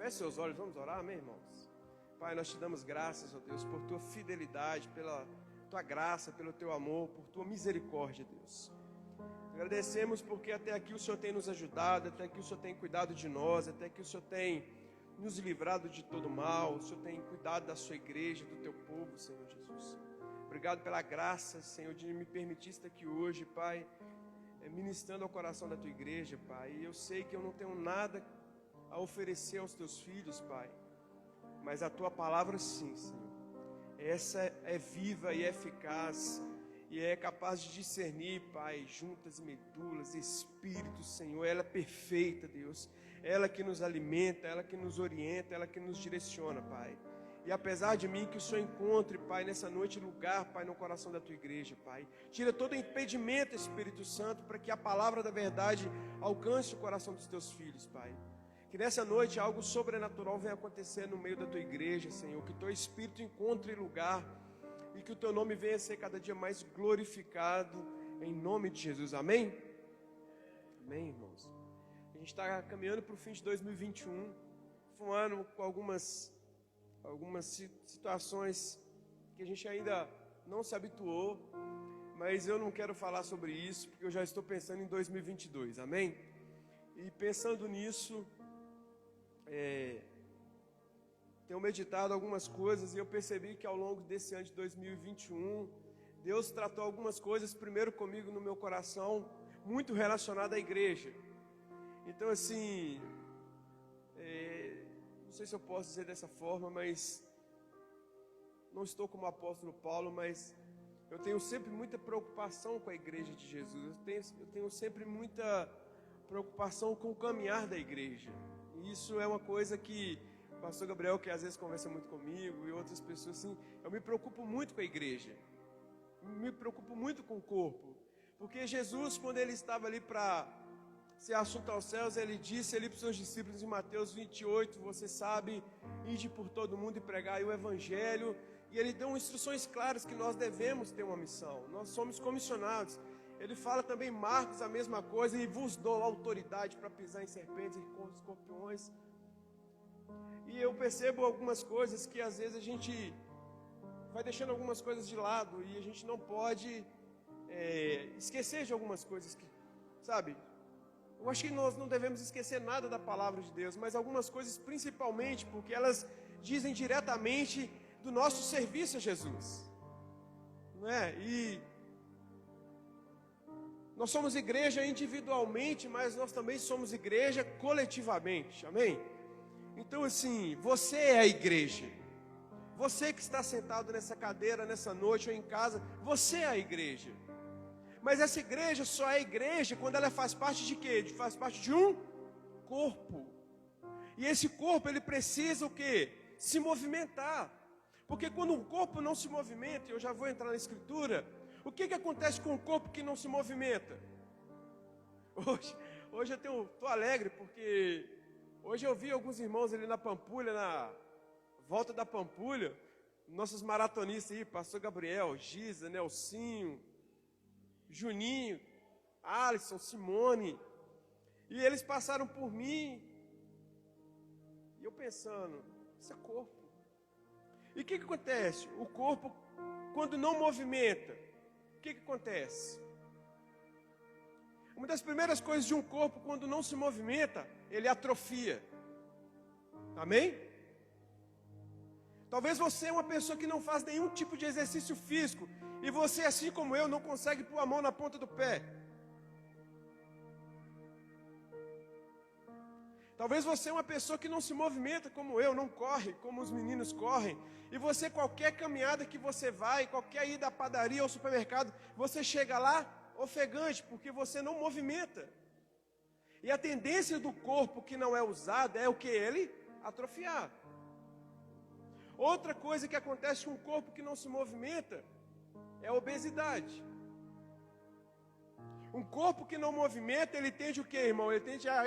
Feche seus olhos, vamos orar, amém, irmãos? Pai, nós te damos graças, ó Deus, por tua fidelidade, pela tua graça, pelo teu amor, por tua misericórdia, Deus. Agradecemos porque até aqui o Senhor tem nos ajudado, até aqui o Senhor tem cuidado de nós, até aqui o Senhor tem nos livrado de todo mal, o Senhor tem cuidado da sua igreja, do teu povo, Senhor Jesus. Obrigado pela graça, Senhor, de me permitir estar aqui hoje, Pai, ministrando ao coração da tua igreja, Pai. E eu sei que eu não tenho nada a oferecer aos teus filhos, Pai, mas a tua palavra sim, Senhor. Essa é viva e eficaz e é capaz de discernir, Pai, juntas e medulas, espírito, Senhor. Ela é perfeita, Deus. Ela que nos alimenta, ela que nos orienta, ela que nos direciona, Pai. E apesar de mim, que o Senhor encontre, Pai, nessa noite lugar, Pai, no coração da tua igreja, Pai. Tira todo impedimento, Espírito Santo, para que a palavra da verdade alcance o coração dos teus filhos, Pai. Que nessa noite algo sobrenatural venha acontecer no meio da tua igreja, Senhor. Que o teu Espírito encontre lugar e que o teu nome venha a ser cada dia mais glorificado, em nome de Jesus. Amém? Amém, irmãos. A gente está caminhando para o fim de 2021. Foi um ano com algumas situações que a gente ainda não se habituou, mas eu não quero falar sobre isso, porque eu já estou pensando em 2022, amém? E pensando nisso, tenho meditado algumas coisas e eu percebi que ao longo desse ano de 2021, Deus tratou algumas coisas primeiro comigo no meu coração, muito relacionado à igreja. Então assim, não sei se eu posso dizer dessa forma, mas não estou como o apóstolo Paulo, mas eu tenho sempre muita preocupação com a igreja de Jesus. Eu tenho sempre muita preocupação com o caminhar da igreja. E isso é uma coisa que o pastor Gabriel, que às vezes conversa muito comigo, e outras pessoas assim, eu me preocupo muito com a igreja. Me preocupo muito com o corpo. Porque Jesus, quando ele estava ali para ser assunto aos céus, ele disse ali para os seus discípulos em Mateus 28, você sabe, ide por todo mundo e pregar o evangelho. E ele deu instruções claras que nós devemos ter uma missão. Nós somos comissionados. Ele fala também em Marcos a mesma coisa, e vos dou autoridade para pisar em serpentes e escorpiões. E eu percebo algumas coisas que às vezes a gente vai deixando algumas coisas de lado, e a gente não pode esquecer de algumas coisas que, sabe? Eu acho que nós não devemos esquecer nada da palavra de Deus, mas algumas coisas principalmente porque elas dizem diretamente do nosso serviço a Jesus, não é? E nós somos igreja individualmente, mas nós também somos igreja coletivamente, amém? Então assim, você é a igreja. Você que está sentado nessa cadeira, nessa noite ou em casa, você é a igreja. Mas essa igreja só é igreja quando ela faz parte de quê? Faz parte de um corpo. E esse corpo, ele precisa o quê? Se movimentar. Porque quando um corpo não se movimenta, e eu já vou entrar na escritura, o que acontece com um corpo que não se movimenta? Hoje eu estou alegre, porque hoje eu vi alguns irmãos ali na Pampulha, na volta da Pampulha, nossos maratonistas aí, pastor Gabriel, Giza, Nelsinho, Juninho, Alisson, Simone, e eles passaram por mim, e eu pensando, isso é corpo. E o que acontece? O corpo, quando não movimenta, o que acontece? Uma das primeiras coisas de um corpo, quando não se movimenta, ele atrofia. Amém? Talvez você é uma pessoa que não faz nenhum tipo de exercício físico, e você, assim como eu, não consegue pôr a mão na ponta do pé. Talvez você é uma pessoa que não se movimenta como eu, não corre como os meninos correm. E você, qualquer caminhada que você vai, qualquer ida à padaria ou supermercado, você chega lá ofegante, porque você não movimenta. E a tendência do corpo que não é usado é o que? Ele atrofiar. Outra coisa que acontece com um corpo que não se movimenta é a obesidade. Um corpo que não movimenta, ele tende o que, irmão? Ele tende a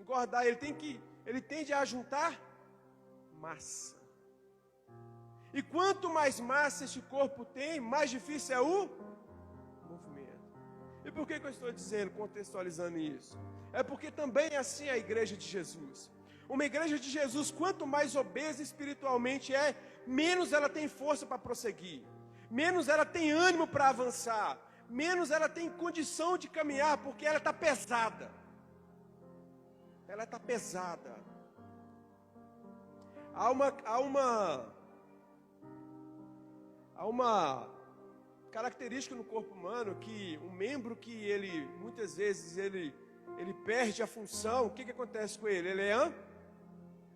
engordar, ele tende a juntar massa. E quanto mais massa esse corpo tem, mais difícil é o movimento. E por que eu estou dizendo, contextualizando isso? É porque também é assim a igreja de Jesus. Uma igreja de Jesus, quanto mais obesa espiritualmente é, menos ela tem força para prosseguir, menos ela tem ânimo para avançar, menos ela tem condição de caminhar, porque ela está pesada. Ela está pesada. Há uma característica no corpo humano que um membro que ele, muitas vezes, ele perde a função. O que acontece com ele? Ele é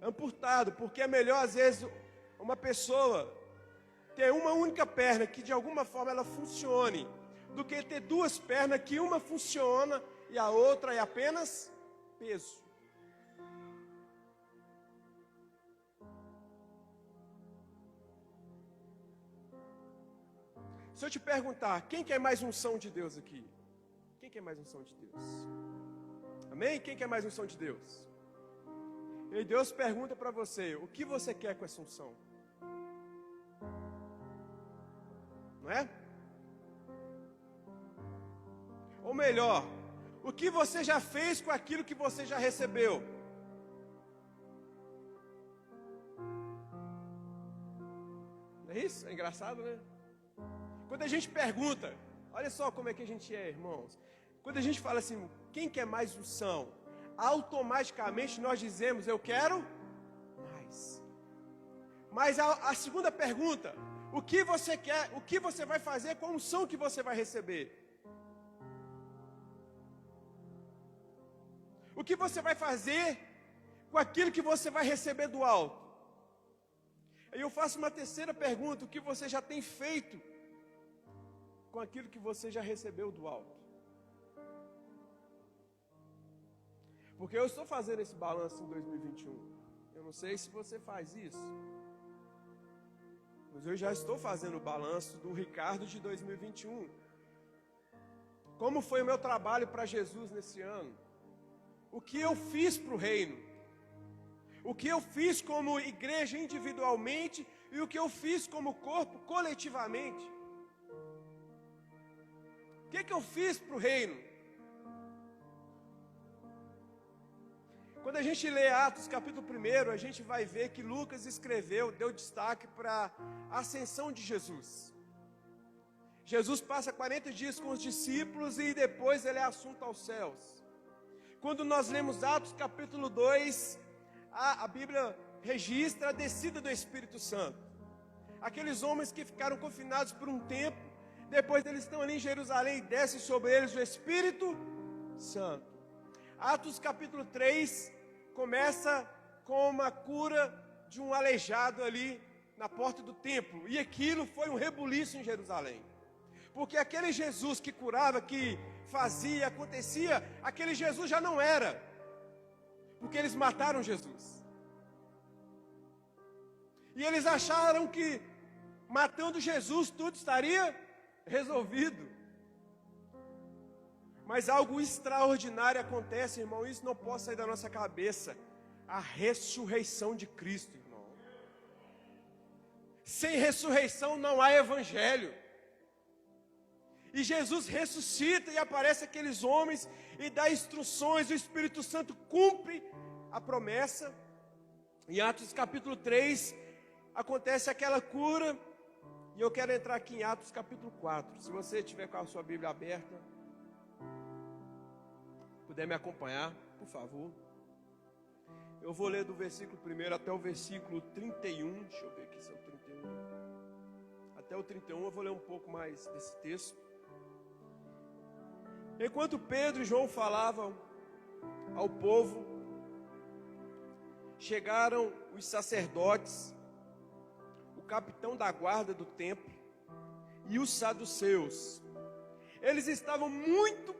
amputado, porque é melhor, às vezes, uma pessoa ter uma única perna que de alguma forma ela funcione, do que ter duas pernas que uma funciona e a outra é apenas peso. Se eu te perguntar, quem quer mais unção de Deus aqui? Quem quer mais unção de Deus? Amém? Quem quer mais unção de Deus? E Deus pergunta para você, o que você quer com essa unção? Não é? Ou melhor, o que você já fez com aquilo que você já recebeu? Não é isso? É engraçado, né? Quando a gente pergunta, olha só como é que a gente é, irmãos. Quando a gente fala assim, quem quer mais unção? Automaticamente nós dizemos, eu quero mais. Mas a segunda pergunta, o que você quer, o que você vai fazer com a unção que você vai receber? O que você vai fazer com aquilo que você vai receber do alto? Aí eu faço uma terceira pergunta, o que você já tem feito com aquilo que você já recebeu do alto? Porque eu estou fazendo esse balanço em 2021. Eu não sei se você faz isso, mas eu já estou fazendo o balanço do Ricardo de 2021. Como foi o meu trabalho para Jesus nesse ano? O que eu fiz para o reino? O que eu fiz como igreja individualmente e o que eu fiz como corpo coletivamente? O que eu fiz para o reino? Quando a gente lê Atos capítulo 1, a gente vai ver que Lucas escreveu, deu destaque para a ascensão de Jesus. Jesus passa 40 dias com os discípulos e depois ele é assunto aos céus. Quando nós lemos Atos capítulo 2, a Bíblia registra a descida do Espírito Santo. Aqueles homens que ficaram confinados por um tempo, depois eles estão ali em Jerusalém e desce sobre eles o Espírito Santo. Atos capítulo 3 começa com uma cura de um aleijado ali na porta do templo. E aquilo foi um rebuliço em Jerusalém. Porque aquele Jesus que curava, que fazia, acontecia, aquele Jesus já não era. Porque eles mataram Jesus. E eles acharam que matando Jesus tudo estaria resolvido. Mas algo extraordinário acontece, irmão. Isso não pode sair da nossa cabeça. A ressurreição de Cristo, irmão. Sem ressurreição não há evangelho. E Jesus ressuscita e aparece aqueles homens e dá instruções. O Espírito Santo cumpre a promessa. Em Atos capítulo 3 acontece aquela cura. E eu quero entrar aqui em Atos capítulo 4. Se você tiver com a sua Bíblia aberta, puder me acompanhar, por favor. Eu vou ler do versículo 1 até o versículo 31. Deixa eu ver aqui se é o 31. Até o 31 eu vou ler um pouco mais desse texto. Enquanto Pedro e João falavam ao povo, chegaram os sacerdotes, o capitão da guarda do templo e os saduceus. Eles estavam muito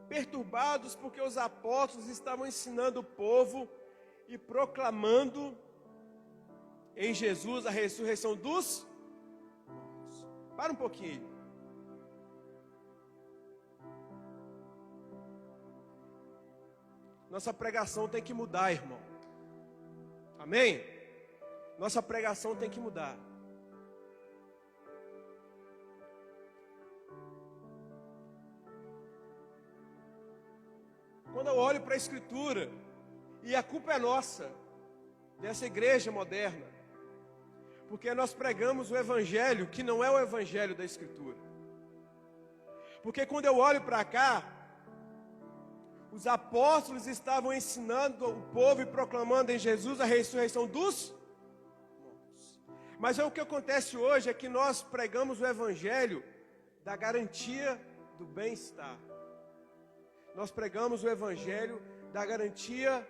perturbados porque os apóstolos estavam ensinando o povo e proclamando em Jesus a ressurreição dos mortos. Para um pouquinho. Nossa pregação tem que mudar, irmão. Amém? Nossa pregação tem que mudar. Quando eu olho para a Escritura, e a culpa é nossa, dessa igreja moderna, porque nós pregamos o evangelho que não é o evangelho da Escritura. Porque quando eu olho para cá, os apóstolos estavam ensinando o povo e proclamando em Jesus a ressurreição dos mortos. Mas o que acontece hoje é que nós pregamos o evangelho da garantia do bem-estar. Nós pregamos o evangelho da garantia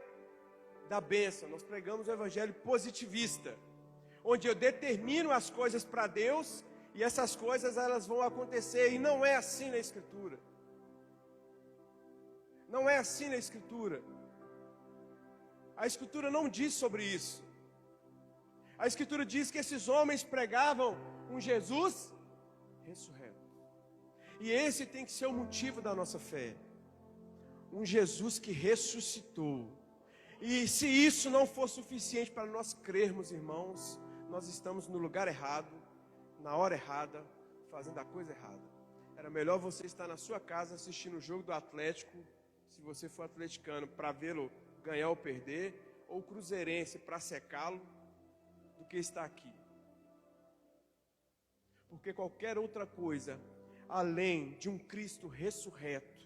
da bênção. Nós pregamos o evangelho positivista, onde eu determino as coisas para Deus e essas coisas elas vão acontecer. E não é assim na Escritura. Não é assim na Escritura. A Escritura não diz sobre isso. A Escritura diz que esses homens pregavam um Jesus ressurreto. E esse tem que ser o motivo da nossa fé. Um Jesus que ressuscitou. E se isso não for suficiente para nós crermos, irmãos, nós estamos no lugar errado, na hora errada, fazendo a coisa errada. Era melhor você estar na sua casa assistindo o jogo do Atlético, se você for atleticano, para vê-lo ganhar ou perder, ou cruzeirense para secá-lo, do que estar aqui. Porque qualquer outra coisa, além de um Cristo ressurreto,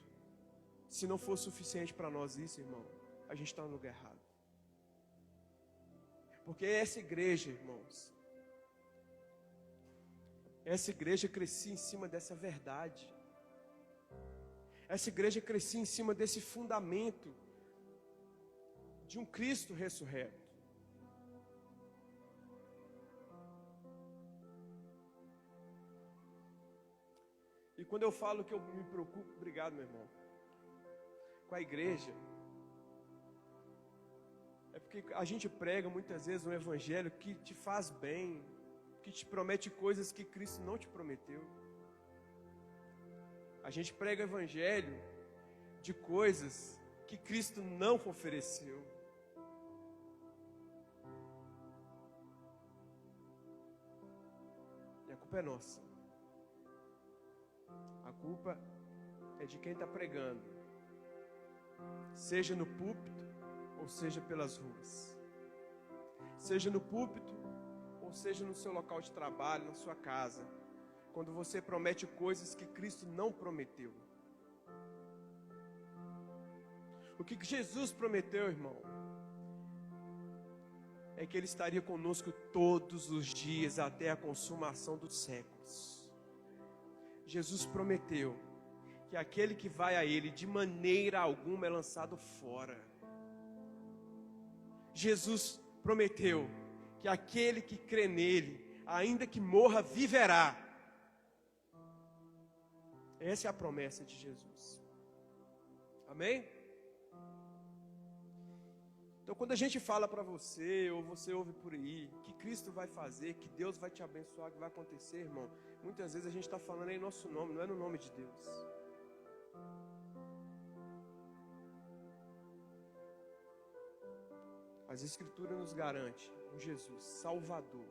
se não for suficiente para nós isso, irmão, a gente está no lugar errado. Porque essa igreja, irmãos, essa igreja crescia em cima dessa verdade. Essa igreja crescia em cima desse fundamento de um Cristo ressurreto. E quando eu falo que eu me preocupo, obrigado, meu irmão, com a igreja, é porque a gente prega muitas vezes um evangelho que te faz bem, que te promete coisas que Cristo não te prometeu. A gente prega o evangelho de coisas que Cristo não ofereceu. E a culpa é nossa. A culpa é de quem está pregando, seja no púlpito ou seja pelas ruas, seja no púlpito ou seja no seu local de trabalho, na sua casa, quando você promete coisas que Cristo não prometeu. O que Jesus prometeu, irmão, é que Ele estaria conosco todos os dias até a consumação dos séculos. Jesus prometeu que aquele que vai a Ele de maneira alguma é lançado fora. Jesus prometeu que aquele que crê nele, ainda que morra, viverá. Essa é a promessa de Jesus. Amém? Então, quando a gente fala para você, ou você ouve por aí, que Cristo vai fazer, que Deus vai te abençoar, que vai acontecer, irmão, muitas vezes a gente está falando em nosso nome, não é no nome de Deus. As Escrituras nos garantem um Jesus Salvador,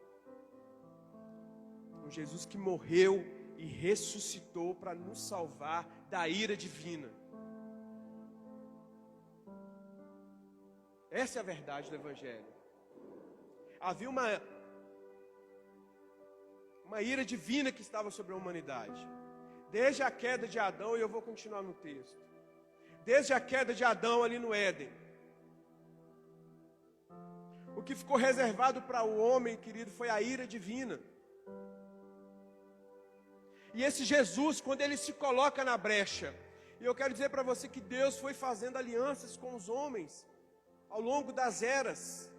um Jesus que morreu e ressuscitou para nos salvar da ira divina. Essa é a verdade do Evangelho. Havia uma ira divina que estava sobre a humanidade. Desde a queda de Adão, e eu vou continuar no texto. Desde a queda de Adão ali no Éden. O que ficou reservado para o homem, querido, foi a ira divina. E esse Jesus, quando ele se coloca na brecha, e eu quero dizer para você que Deus foi fazendo alianças com os homens ao longo das eras,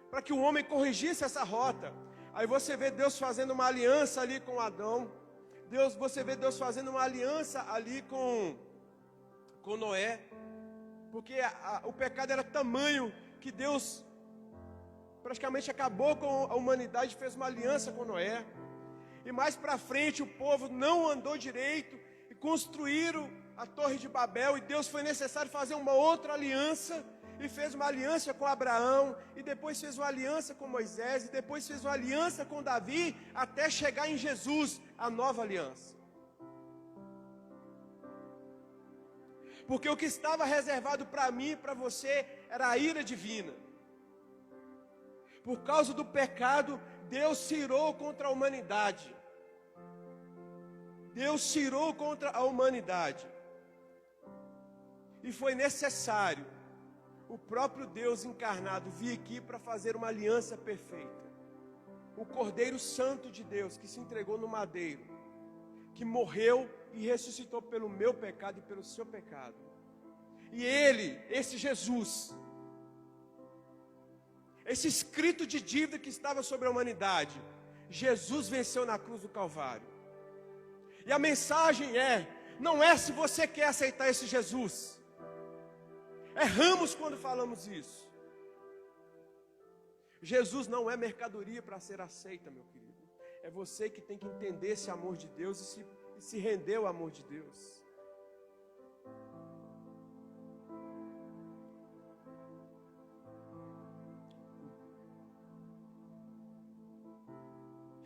para que o homem corrigisse essa rota. Aí você vê Deus fazendo uma aliança ali com Adão, você vê Deus fazendo uma aliança ali com Noé, porque o pecado era tamanho que Deus praticamente acabou com a humanidade, fez uma aliança com Noé. E mais para frente o povo não andou direito e construíram a Torre de Babel, e Deus foi necessário fazer uma outra aliança, e fez uma aliança com Abraão, e depois fez uma aliança com Moisés, e depois fez uma aliança com Davi, até chegar em Jesus, a nova aliança. Porque o que estava reservado para mim e para você era a ira divina. Por causa do pecado, Deus se irou contra a humanidade. Deus se irou contra a humanidade. E foi necessário o próprio Deus encarnado vir aqui para fazer uma aliança perfeita. O Cordeiro Santo de Deus que se entregou no madeiro, que morreu e ressuscitou pelo meu pecado e pelo seu pecado. E ele, esse Jesus, esse escrito de dívida que estava sobre a humanidade, Jesus venceu na cruz do Calvário. E a mensagem não é se você quer aceitar esse Jesus. Erramos quando falamos isso. Jesus não é mercadoria para ser aceita, meu querido. É você que tem que entender esse amor de Deus e se render ao amor de Deus.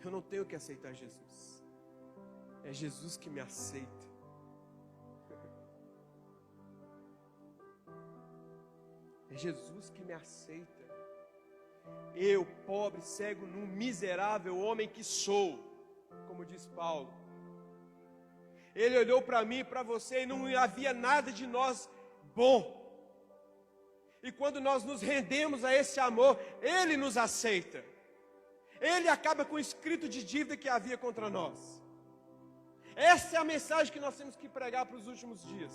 Eu não tenho que aceitar Jesus. É Jesus que me aceita. É Jesus que me aceita. Eu, pobre, cego, nu, miserável homem que sou, como diz Paulo. Ele olhou para mim e para você e não havia nada de nós bom. E quando nós nos rendemos a esse amor, Ele nos aceita. Ele acaba com o escrito de dívida que havia contra nós. Essa é a mensagem que nós temos que pregar para os últimos dias.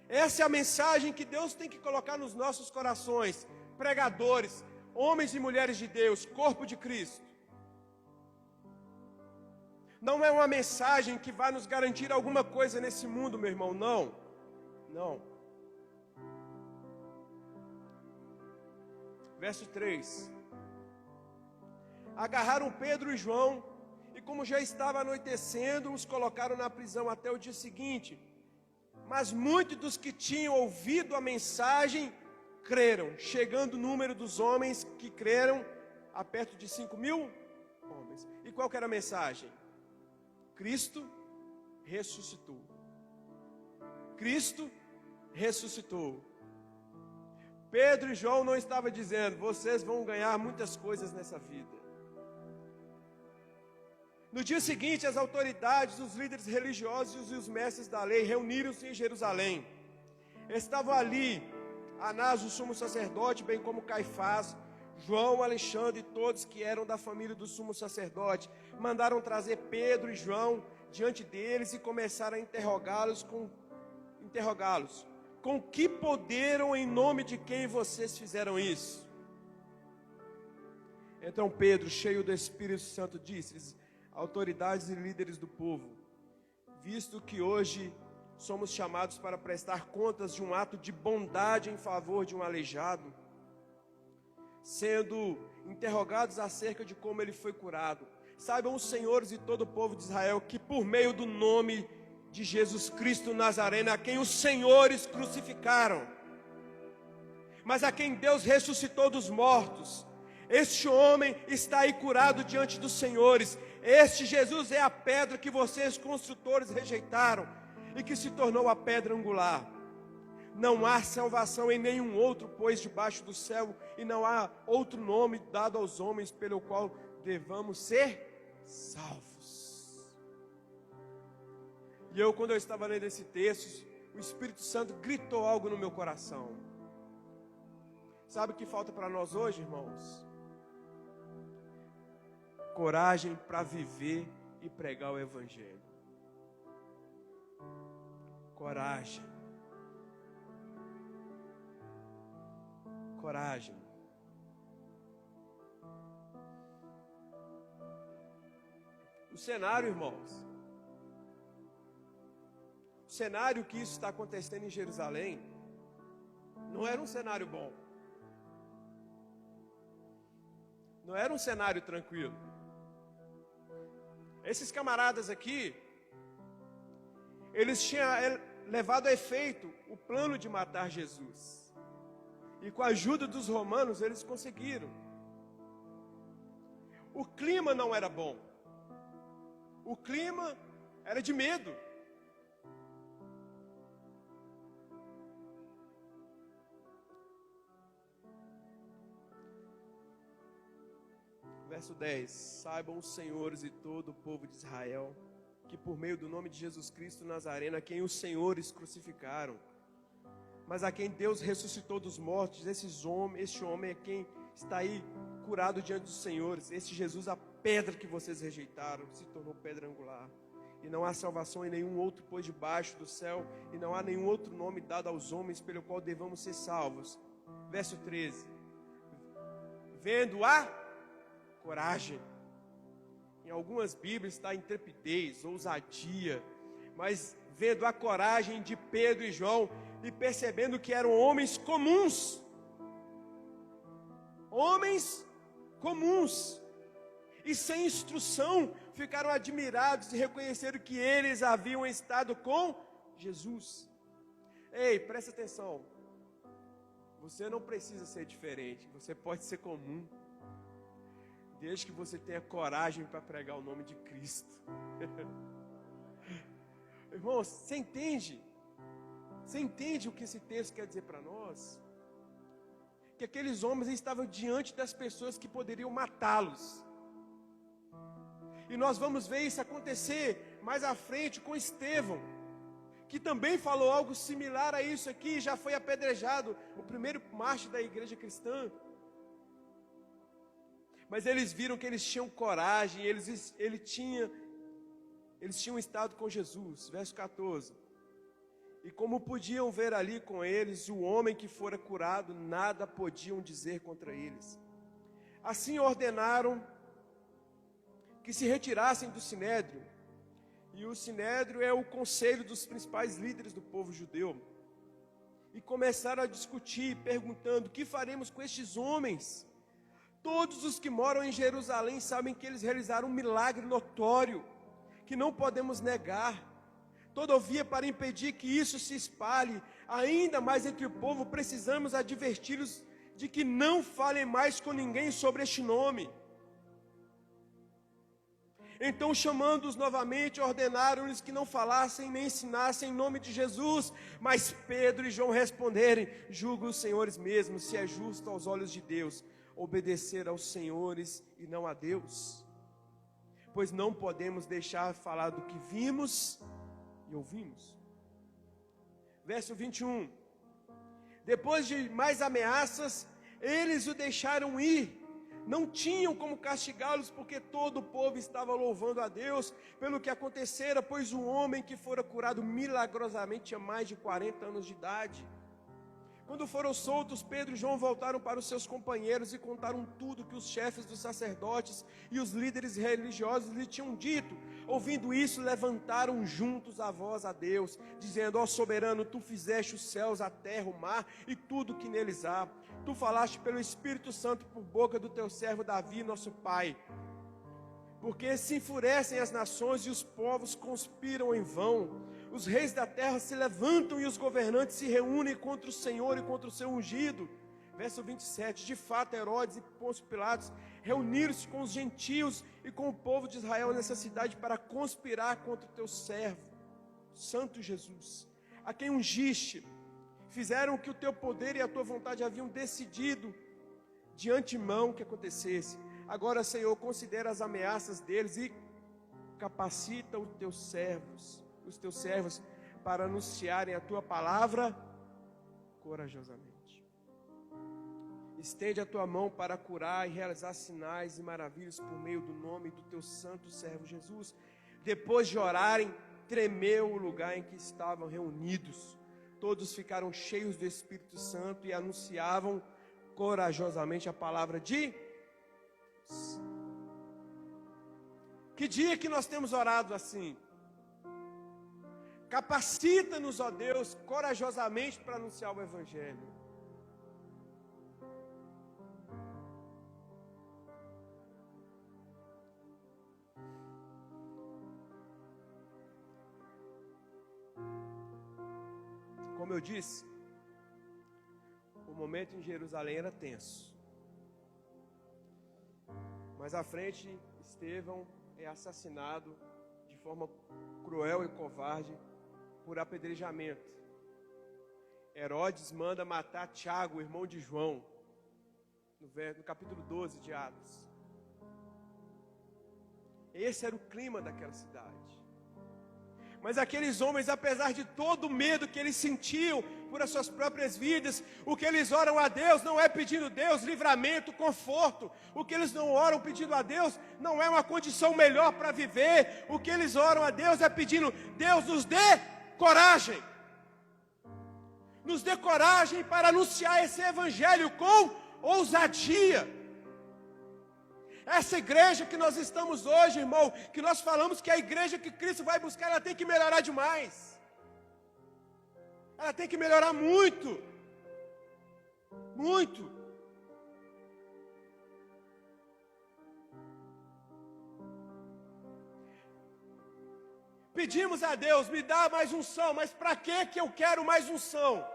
Essa é a mensagem que Deus tem que colocar nos nossos corações, pregadores, homens e mulheres de Deus, corpo de Cristo. Não é uma mensagem que vai nos garantir alguma coisa nesse mundo, meu irmão, não. Não. Verso 3. Agarraram Pedro e João, e como já estava anoitecendo, os colocaram na prisão até o dia seguinte. Mas muitos dos que tinham ouvido a mensagem creram, chegando o número dos homens que creram a perto de 5.000 homens. E qual que era a mensagem? Cristo ressuscitou. Cristo ressuscitou. Pedro e João não estavam dizendo, vocês vão ganhar muitas coisas nessa vida. No dia seguinte, as autoridades, os líderes religiosos e os mestres da lei reuniram-se em Jerusalém. Estavam ali Anás, o sumo sacerdote, bem como Caifás, João, Alexandre e todos que eram da família do sumo sacerdote. Mandaram trazer Pedro e João diante deles e começaram a interrogá-los. Com que poder ou em nome de quem vocês fizeram isso? Então Pedro, cheio do Espírito Santo, disse-lhes, autoridades e líderes do povo, visto que hoje somos chamados para prestar contas de um ato de bondade em favor de um aleijado, sendo interrogados acerca de como ele foi curado, saibam os senhores e todo o povo de Israel que por meio do nome de Jesus Cristo Nazareno, a quem os senhores crucificaram, mas a quem Deus ressuscitou dos mortos, este homem está aí curado diante dos senhores. Este Jesus é a pedra que vocês construtores rejeitaram e que se tornou a pedra angular. Não há salvação em nenhum outro, pois debaixo do céu, e não há outro nome dado aos homens pelo qual devamos ser salvos. E quando eu estava lendo esse texto, o Espírito Santo gritou algo no meu coração. Sabe o que falta para nós hoje, irmãos? Coragem para viver e pregar o Evangelho. Coragem. Coragem. O cenário, irmãos, o cenário que isso está acontecendo em Jerusalém, não era um cenário bom. Não era um cenário tranquilo. Esses camaradas aqui, eles tinham levado a efeito o plano de matar Jesus. E com a ajuda dos romanos, eles conseguiram. O clima não era bom. O clima era de medo. Verso 10: saibam os senhores e todo o povo de Israel, que por meio do nome de Jesus Cristo Nazareno, a quem os senhores crucificaram, mas a quem Deus ressuscitou dos mortos, este homem é quem está aí curado diante dos senhores. Este Jesus, a pedra que vocês rejeitaram, se tornou pedra angular. E não há salvação em nenhum outro, pois debaixo do céu, e não há nenhum outro nome dado aos homens pelo qual devamos ser salvos. Verso 13: vendo a coragem. Em algumas Bíblias está intrepidez, ousadia, mas vendo a coragem de Pedro e João e percebendo que eram homens comuns, e sem instrução, ficaram admirados e reconheceram que eles haviam estado com Jesus. Ei, presta atenção, você não precisa ser diferente, você pode ser comum, desde que você tenha coragem para pregar o nome de Cristo. Irmãos, você entende? Você entende o que esse texto quer dizer para nós? Que aqueles homens estavam diante das pessoas que poderiam matá-los. E nós vamos ver isso acontecer mais à frente com Estevão, que também falou algo similar a isso aqui, já foi apedrejado, o primeiro mártir da igreja cristã. Mas eles viram que eles tinham coragem, eles tinham estado com Jesus. Verso 14: e como podiam ver ali com eles o homem que fora curado, nada podiam dizer contra eles. Assim ordenaram que se retirassem do Sinédrio. E o Sinédrio é o conselho dos principais líderes do povo judeu. E começaram a discutir, perguntando: que faremos com estes homens? Todos os que moram em Jerusalém sabem que eles realizaram um milagre notório, que não podemos negar. Todavia, para impedir que isso se espalhe ainda mais entre o povo, precisamos adverti-los de que não falem mais com ninguém sobre este nome. Então, chamando-os novamente, ordenaram-lhes que não falassem nem ensinassem em nome de Jesus. Mas Pedro e João responderem: julgue os senhores mesmos, se é justo aos olhos de Deus obedecer aos senhores e não a Deus. Pois não podemos deixar de falar do que vimos e ouvimos. Verso 21: depois de mais ameaças, eles o deixaram ir. Não tinham como castigá-los, porque todo o povo estava louvando a Deus pelo que acontecera, pois o homem que fora curado milagrosamente tinha mais de 40 anos de idade. Quando foram soltos, Pedro e João voltaram para os seus companheiros e contaram tudo que os chefes dos sacerdotes e os líderes religiosos lhe tinham dito. Ouvindo isso, levantaram juntos a voz a Deus, dizendo: ó soberano, tu fizeste os céus, a terra, o mar e tudo que neles há. Tu falaste pelo Espírito Santo por boca do teu servo Davi, nosso pai. Porque se enfurecem as nações e os povos conspiram em vão. Os reis da terra se levantam e os governantes se reúnem contra o Senhor e contra o seu ungido. Verso 27, de fato Herodes e Pôncio Pilatos reuniram-se com os gentios e com o povo de Israel nessa cidade para conspirar contra o teu servo, Santo Jesus, a quem ungiste. Fizeram o que o teu poder e a tua vontade haviam decidido de antemão que acontecesse. Agora, Senhor, considera as ameaças deles e capacita os teus servos, para anunciarem a tua palavra corajosamente. Estende a tua mão para curar e realizar sinais e maravilhas por meio do nome do teu santo servo Jesus. Depois de orarem, tremeu o lugar em que estavam reunidos. Todos ficaram cheios do Espírito Santo e anunciavam corajosamente a palavra de Deus. Que dia que nós temos orado assim? Capacita-nos, ó Deus, corajosamente para anunciar o Evangelho. Como eu disse, o momento em Jerusalém era tenso. Mais à frente, Estevão é assassinado de forma cruel e covarde por apedrejamento. Herodes manda matar Tiago, irmão de João, no capítulo 12 de Atos. Esse era o clima daquela cidade. Mas aqueles homens, apesar de todo o medo que eles sentiam por as suas próprias vidas, o que eles oram a Deus não é pedindo a Deus livramento, conforto. O que eles não oram pedindo a Deus não é uma condição melhor para viver. O que eles oram a Deus é pedindo: Deus nos dê coragem. Nos dê coragem para anunciar esse evangelho com ousadia. Essa igreja que nós estamos hoje, irmão, que nós falamos que é a igreja que Cristo vai buscar, ela tem que melhorar demais. Ela tem que melhorar muito. Muito. Pedimos a Deus, me dá mais unção, mas para que eu quero mais unção?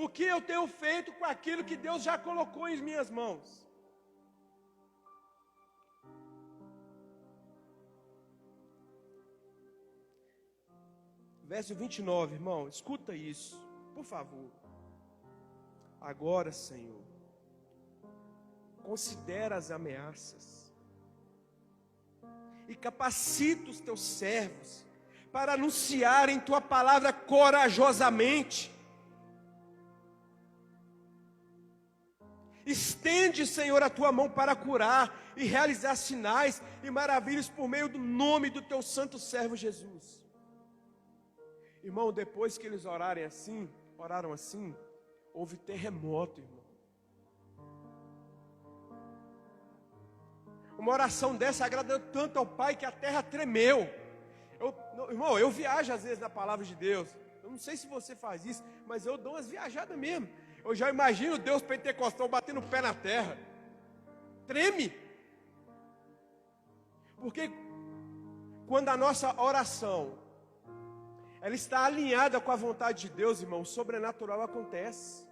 O que eu tenho feito com aquilo que Deus já colocou em minhas mãos? Verso 29, irmão, escuta isso, por favor. Agora, Senhor, considera as ameaças e capacita os teus servos para anunciarem tua palavra corajosamente. Estende, Senhor, a tua mão para curar e realizar sinais e maravilhas por meio do nome do teu santo servo Jesus. Irmão, depois que eles oraram assim, houve terremoto, irmão. Uma oração dessa agradou tanto ao Pai que a terra tremeu. Irmão, eu viajo às vezes na palavra de Deus. Eu não sei se você faz isso, mas eu dou umas viajadas mesmo. Eu já imagino Deus pentecostal batendo o pé na terra. Treme. Porque quando a nossa oração ela está alinhada com a vontade de Deus, irmão, o sobrenatural acontece.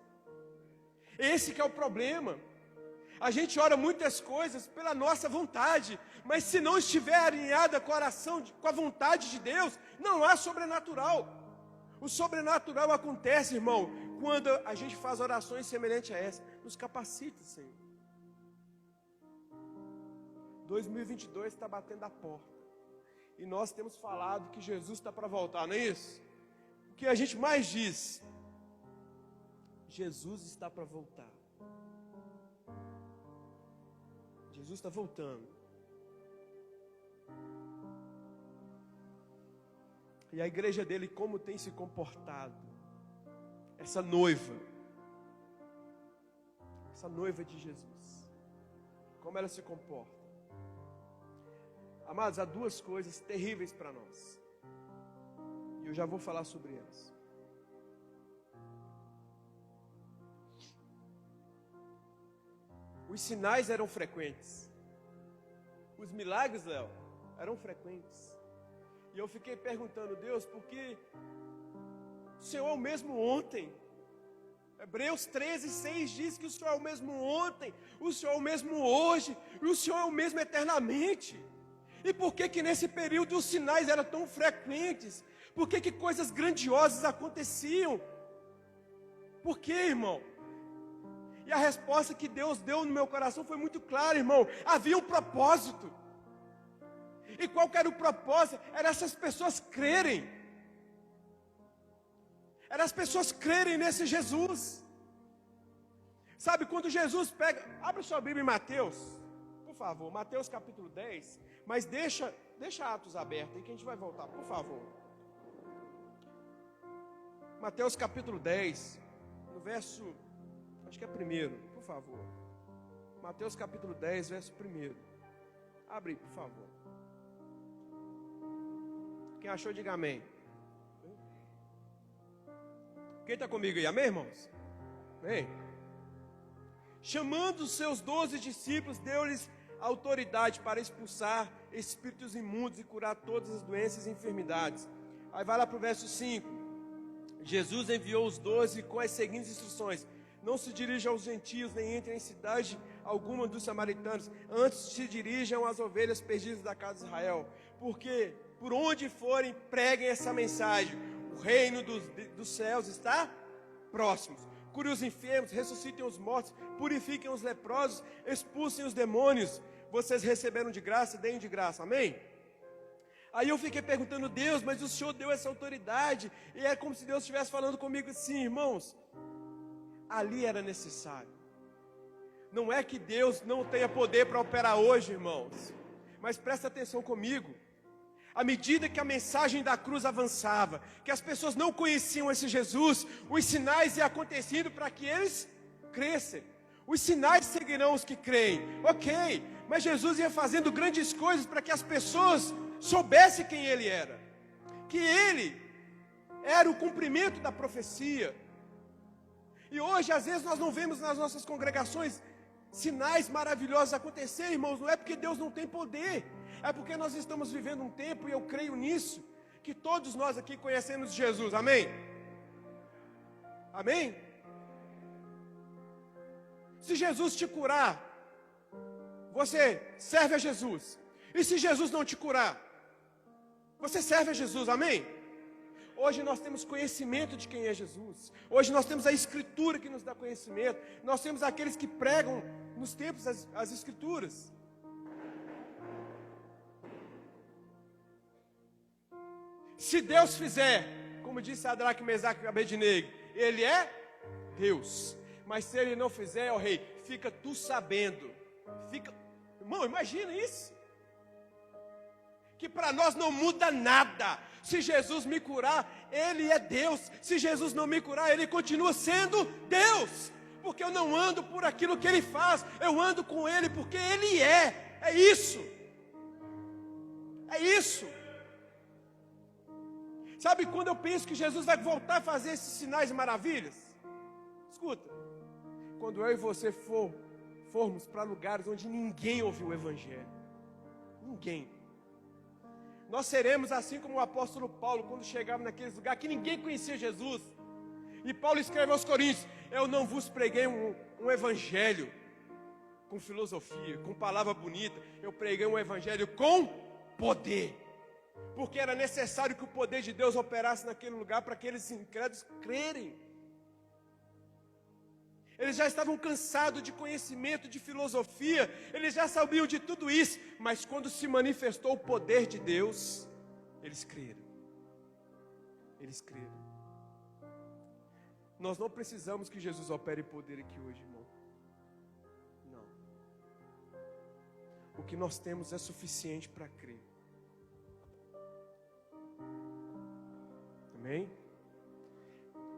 Esse que é o problema. A gente ora muitas coisas pela nossa vontade, mas se não estiver alinhada com a oração, com a vontade de Deus, não há sobrenatural. O sobrenatural acontece, irmão, quando a gente faz orações semelhantes a essa. Nos capacita, Senhor. 2022 está batendo a porta. E nós temos falado que Jesus está para voltar, não é isso? O que a gente mais diz? Jesus está para voltar. Jesus está voltando. E a igreja dele, como tem se comportado? Essa noiva de Jesus, como ela se comporta? Amados, há duas coisas terríveis para nós, e eu já vou falar sobre elas. Os sinais eram frequentes, os milagres, Léo, eram frequentes, e eu fiquei perguntando, Deus, por que o Senhor é o mesmo ontem? Hebreus 13:6 diz que o Senhor é o mesmo ontem, o Senhor é o mesmo hoje, e o Senhor é o mesmo eternamente. E por que nesse período os sinais eram tão frequentes? Por que coisas grandiosas aconteciam? Por que, irmão? E a resposta que Deus deu no meu coração foi muito clara, irmão. Havia um propósito. E qual que era o propósito? Era essas pessoas crerem. Era as pessoas crerem nesse Jesus. Sabe, quando Jesus pega... Abre sua Bíblia em Mateus, por favor. Mateus capítulo 10. Mas deixa Atos aberto aí que a gente vai voltar, por favor. Mateus capítulo 10, no verso, acho que é primeiro, por favor. Mateus capítulo 10, verso 1. Abre aí, por favor. Quem achou, diga amém. Quem está comigo aí, amém, irmãos? Amém. Chamando os seus 12 discípulos, deu-lhes autoridade para expulsar espíritos imundos e curar todas as doenças e enfermidades. Aí vai lá para o verso 5. Jesus enviou os 12 com as seguintes instruções: não se dirijam aos gentios, nem entrem em cidade alguma dos samaritanos, antes se dirijam às ovelhas perdidas da casa de Israel, porque por onde forem, preguem essa mensagem: o reino dos céus está próximo. cure os enfermos, ressuscitem os mortos, purifiquem os leprosos, expulsem os demônios. Vocês receberam de graça, deem de graça, amém? Aí eu fiquei perguntando, Deus, mas o Senhor deu essa autoridade, e é como se Deus estivesse falando comigo assim, irmãos, ali era necessário. Não é que Deus não tenha poder para operar hoje, irmãos, mas presta atenção comigo. À medida que a mensagem da cruz avançava, que as pessoas não conheciam esse Jesus, os sinais iam acontecendo para que eles crescem. Os sinais seguirão os que creem, ok, mas Jesus ia fazendo grandes coisas para que as pessoas soubessem quem Ele era, que Ele era o cumprimento da profecia. E hoje, às vezes, nós não vemos nas nossas congregações sinais maravilhosos acontecer, irmãos, não é porque Deus não tem poder, é porque nós estamos vivendo um tempo, e eu creio nisso, que todos nós aqui conhecemos Jesus, amém? Amém? Se Jesus te curar, você serve a Jesus, e se Jesus não te curar, você serve a Jesus, amém? Hoje nós temos conhecimento de quem é Jesus. Hoje nós temos a Escritura que nos dá conhecimento. Nós temos aqueles que pregam nos tempos as Escrituras. Se Deus fizer, como disse Sadraque, Mesaque e Abednego, Ele é Deus. Mas se Ele não fizer, ó rei, fica tu sabendo. Irmão, imagina isso. Que para nós não muda nada. Se Jesus me curar, Ele é Deus. Se Jesus não me curar, Ele continua sendo Deus. Porque eu não ando por aquilo que Ele faz, eu ando com Ele porque Ele é. É isso. É isso. Sabe quando eu penso que Jesus vai voltar a fazer esses sinais e maravilhas? Escuta. Quando eu e você formos para lugares onde ninguém ouviu o Evangelho. Ninguém. Nós seremos assim como o apóstolo Paulo, quando chegava naqueles lugares que ninguém conhecia Jesus. E Paulo escreveu aos Coríntios, eu não vos preguei um evangelho com filosofia, com palavra bonita. Eu preguei um evangelho com poder. Porque era necessário que o poder de Deus operasse naquele lugar para aqueles incrédulos crerem. Eles já estavam cansados de conhecimento, de filosofia, eles já sabiam de tudo isso, mas quando se manifestou o poder de Deus, eles creram. Eles creram. Nós não precisamos que Jesus opere poder aqui hoje, irmão. Não. O que nós temos é suficiente para crer. Amém?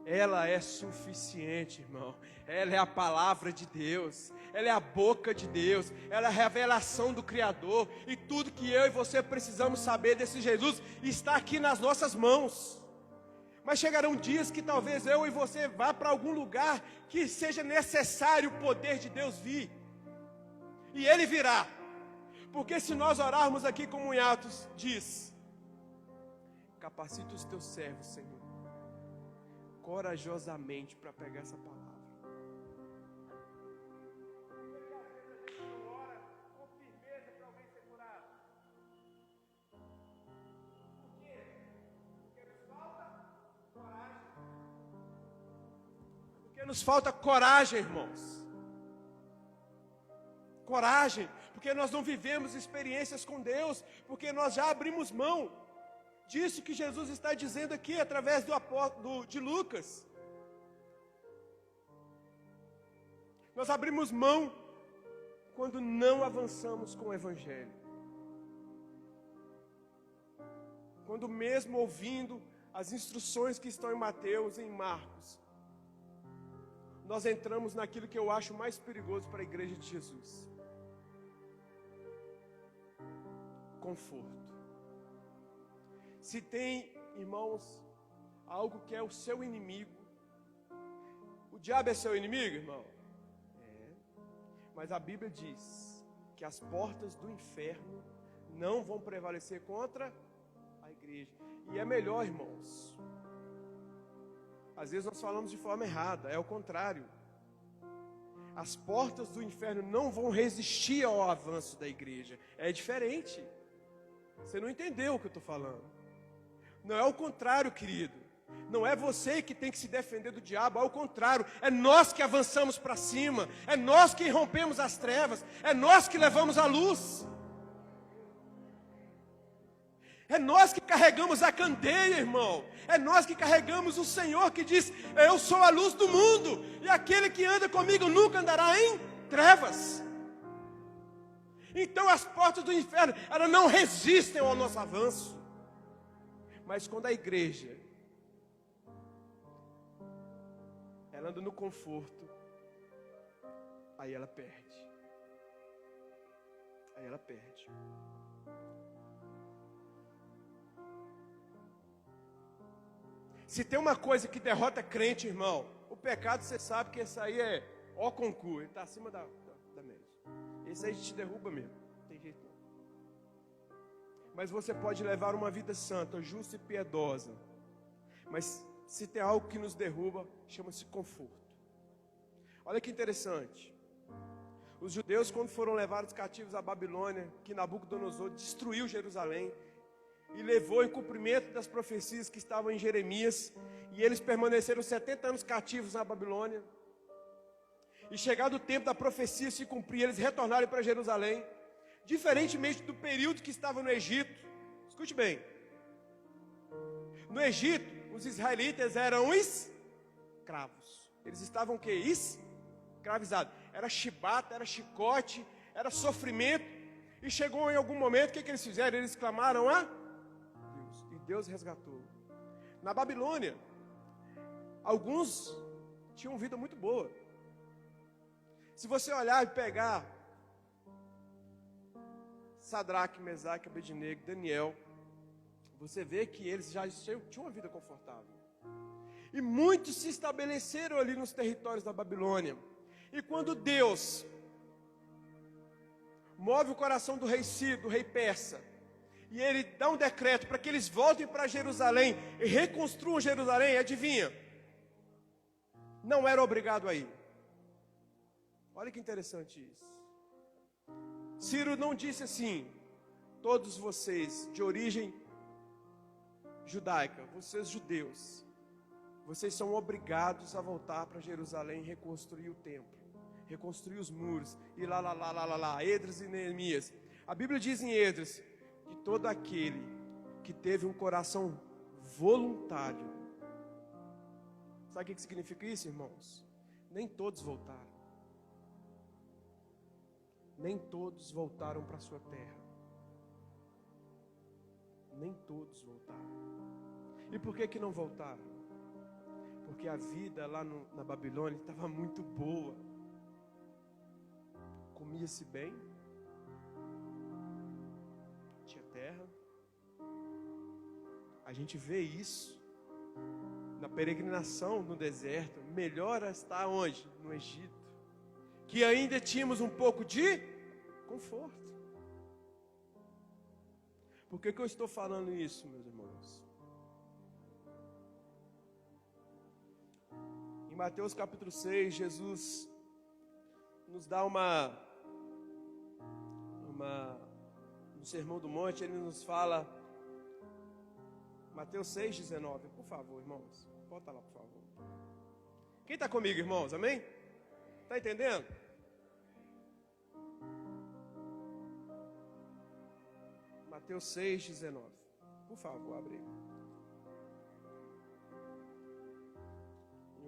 Ela é suficiente, irmão. Ela é a palavra de Deus. Ela é a boca de Deus. Ela é a revelação do Criador. E tudo que eu e você precisamos saber desse Jesus está aqui nas nossas mãos. Mas chegarão dias que talvez eu e você vá para algum lugar que seja necessário o poder de Deus vir. E Ele virá. Porque se nós orarmos aqui como em Atos diz, capacita os teus servos, Senhor, corajosamente para pegar essa palavra. Com firmeza para alguém ser curado. Por quê? Porque nos falta coragem. Porque nos falta coragem, irmãos. Coragem, porque nós não vivemos experiências com Deus, porque nós já abrimos mão disso que Jesus está dizendo aqui, através de Lucas. Nós abrimos mão quando não avançamos com o Evangelho. Quando mesmo ouvindo as instruções que estão em Mateus e em Marcos, nós entramos naquilo que eu acho mais perigoso para a igreja de Jesus. Conforto. Se tem, irmãos, algo que é o seu inimigo, o diabo é seu inimigo, irmão? É. Mas a Bíblia diz que as portas do inferno não vão prevalecer contra a igreja. E é melhor, irmãos. Às vezes nós falamos de forma errada, é o contrário. As portas do inferno não vão resistir ao avanço da igreja. É diferente. Você não entendeu o que eu estou falando. Não é o contrário, querido. Não é você que tem que se defender do diabo, ao contrário, é nós que avançamos para cima, é nós que rompemos as trevas, é nós que levamos a luz. É nós que carregamos a candeia, irmão. É nós que carregamos o Senhor que diz: eu sou a luz do mundo, e aquele que anda comigo nunca andará em trevas. Então as portas do inferno, elas não resistem ao nosso avanço. Mas quando a igreja, ela anda no conforto, aí ela perde. Aí ela perde. Se tem uma coisa que derrota crente, irmão, o pecado, você sabe que esse aí é ó concurso, ele está acima da média. Esse aí te derruba mesmo, não tem jeito não. Mas você pode levar uma vida santa, justa e piedosa. Mas se tem algo que nos derruba, chama-se conforto. Olha que interessante. Os judeus, quando foram levados cativos à Babilônia, que Nabucodonosor destruiu Jerusalém, e levou em cumprimento das profecias que estavam em Jeremias, e eles permaneceram 70 anos cativos na Babilônia, e chegado o tempo da profecia se cumprir, eles retornaram para Jerusalém, diferentemente do período que estava no Egito. Escute bem, no Egito, os israelitas eram escravos, eles estavam o quê? Escravizados, era chibata, era chicote, era sofrimento, e chegou em algum momento, o que eles fizeram? Eles clamaram a Deus resgatou. Na Babilônia, alguns tinham vida muito boa. Se você olhar e pegar Sadraque, Mesaque, Abednego, Daniel, você vê que eles já tinham uma vida confortável. E muitos se estabeleceram ali nos territórios da Babilônia. E quando Deus move o coração do rei Ciro, do rei persa, e ele dá um decreto para que eles voltem para Jerusalém e reconstruam Jerusalém, adivinha? Não era obrigado a ir. Olha que interessante isso. Ciro não disse assim: todos vocês de origem judaica, vocês judeus, vocês são obrigados a voltar para Jerusalém e reconstruir o templo, reconstruir os muros, e lá, Esdras e Neemias. A Bíblia diz em Esdras que todo aquele que teve um coração voluntário. Sabe o que significa isso, irmãos? Nem todos voltaram. Nem todos voltaram para a sua terra. Nem todos voltaram. E por que não voltaram? Porque a vida lá na Babilônia estava muito boa. Comia-se bem. Tinha terra. A gente vê isso na peregrinação no deserto. Melhor está onde? No Egito. Que ainda tínhamos um pouco de conforto. Por que eu estou falando isso, meus irmãos? Em Mateus capítulo 6, Jesus nos dá no Sermão do Monte, ele nos fala, Mateus 6,19, por favor, irmãos, bota lá, por favor. Quem está comigo, irmãos, amém? Está entendendo? Mateus 6,19, por favor, abre aí.